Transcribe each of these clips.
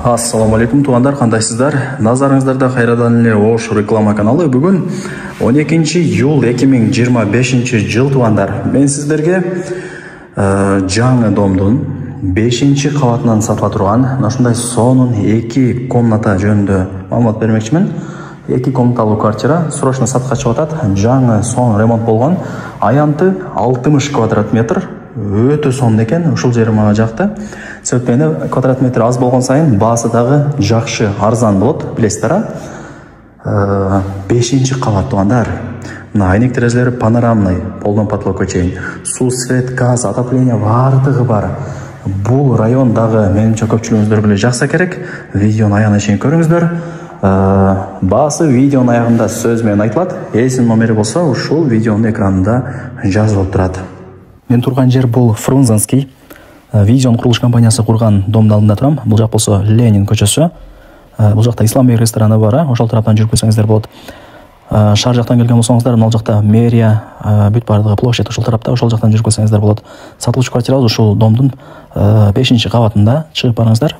Ассаламу алейкум туғандар, қандайсыздар? Назарыңыздарда Қайрадан эле Ош реклама каналы. Бүгін 12 июл 2025 жыл туғандар. Мен сіздерге жаңы домдың 5-ші қабатынан сатыла тұрған, ошондай сонун 2 комната жөнүндө маалымат бермекчимин. 2 комнаталуу квартира срочно сатка чыгып атат. Жаңы сон ремонт болгон. Аянты 60 квадрат метр. Өтө сонун экен, ушул жери мага жакты. Себептен квадрат метр аз болгон сайын баасы дагы жакшы, арзан болот, билесиздер. 5-ші кабат тугандар. Мына айнек терезелери панорамный, полдон потолокко чейин. Суу, свет, газ, отопление бардыгы бар. Бул район дагы менимче көпчүлүгүңүздөр биле жакса керек. Видеону аягына чейин көрүңүздөр. Баасы видеонун аягында сөз менен айтылат. Эсин номери болсо ушул видеонун экранында жазылып турат. Мен турган жер бул Фрунзенский. Видеон курулуш компаниясы курган домдун алдында турам. Бул жак болсо Ленин көчөсү. Бул жакта Исламбек рестораны бар, ошол тараптан жүрүп келсеңиздер болот. Шаар жактан келген болсоңуздар, мына жакта мэрия, бүт бардыгы площадь ошол тарапта, ошол жактан жүрүп келсеңиздер болот. Сатылуучу квартирабыз ушул домдун 5-ші кабатында. Чыгып барыңыздар.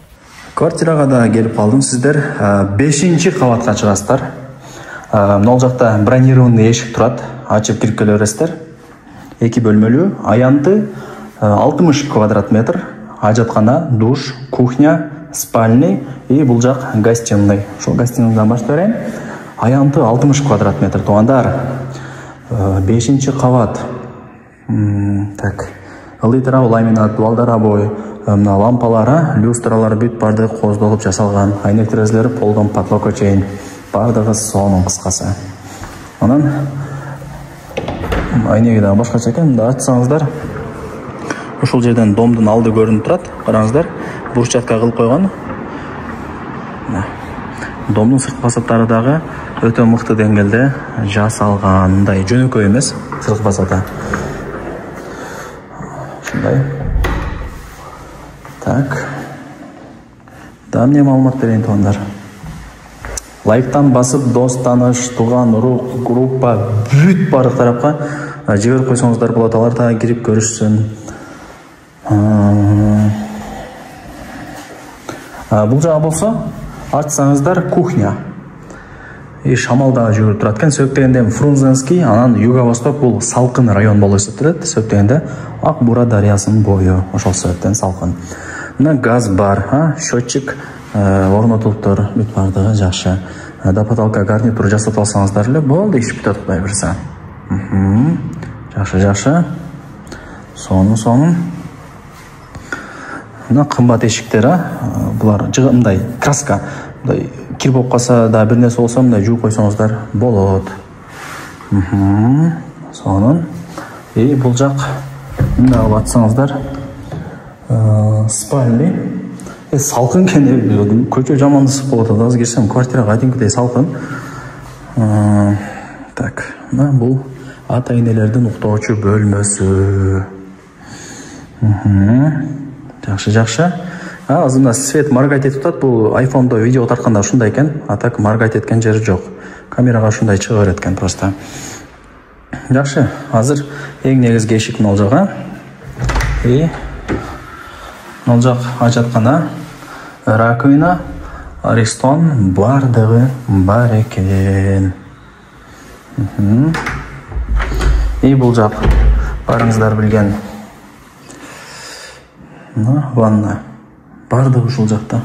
Квартирага да келип калдым. Сиздер 5-ші кабатка чыгасыздар. Мына жакта бронированный эшик турат. Ачып кирип келе бересиздер. 2 бөлмөлүү, аянты 60 квадрат метр, ажаткана, душ, кухня, спальный и бул жак гостиный. Ошол гостиныйдан баштап берейин. Аянты 60 квадрат метр тугандар. 5-ші кабат. Так. Литра ламинат, балдар обои, мына лампалары, люстралары бүт бардыгы коздолуп жасалган. Айнек терезелери полдон потолокко чейин. Бардыгы сонун кыскасы. Анан айнеги да башкача экен, да ачсаңыздар. Ушул жерден домдун алды көрүнүп турат. Караңыздар, бурчатка кылып койгон. Домдун сырт фасадтары дагы өтө мыкты деңгээлде жасалган. Мындай жөнөкөй эмес, сырт фасады. Ушундай. Так. Да эмне маалымат берейин тугандар? Лайктан басып, дос, таныш, туган, урук, группа, бүт бардык тарапка жиберип койсоңуздар болот. Алар да кирип көрүшсүн. Бул жагы болсо, ачсаңыздар кухня. Шамал дагы жүгүрүп турат экен. Сөктөгөндө Фрунзенский, анан юго-восток бул салкын район болуп эсептелет. Сөктөгөндө Ак Бура дарыясынын бою, ошол себептен салкын. Мына газ бар, счетчик орнотулуптур, бүт бардыгы жакшы. Да потолка гарнитур жасап алсаңыздар эле болду, иш бүтөт, Кудай буйрса. Жакшы. Сонун. Мына кымбат эшиктер, булар мындай краска, мындай кир болуп калса да бир нерсе болсо мындай жууп койсоңуздар болот. Сонун. Бул жак мында алып атсаңыздар спальный. Салкын экен, көчө жаман ысык болот. Азыр кирсем квартирага кадимкидей салкын. Так, мына бул ата энелердин уктоочу бөлмөсү. Жакшы. Азыр мына свет моргать этип атат. Бул айфондо видео тартканда ушундай экен. А так моргать эткен жери жок. Камерага ушундай чыга берет экен просто. Жакшы. Азыр эң негизги эшик мына жага. Мына жак ажаткана, раковина, аристон бардыгы бар экен. Бул жак барыңыздар билген ванна. Бардыгы ушул жакта.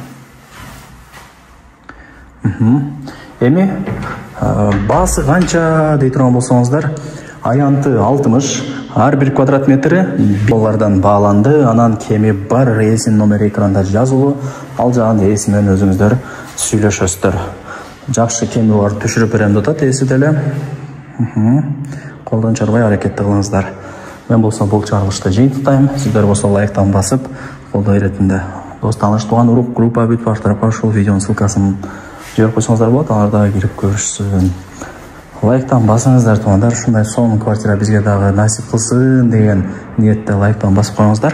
Эми баасы канча дей турган болсоңуздар, аянты 60, ар бир квадрат метри доллардан бааланды. Анан кеми бар, эсин номери экранда жазылуу. Ал жагын эси менен өзүңүздөр сүйлөшөсүздөр. Жакшы кеми бар, түшүрүп берем деп атат эси деле. Колдон чарбай аракетти кылыңыздар. Мен болсо бул чыгарылышты жыйынтыктайм. Сиздер болсо лайктан басып, колдоо иретинде дос, таныш, туган, урук, группа бүт бар тарапка ушул видеонун ссылкасын жиберип койсоңуздар болот. Алар дагы кирип көрүшсүн. Лайктан басыңыздар тугандар. Ушундай сонун квартира бизге дагы насип кылсын деген ниетте лайктан басып коюңуздар.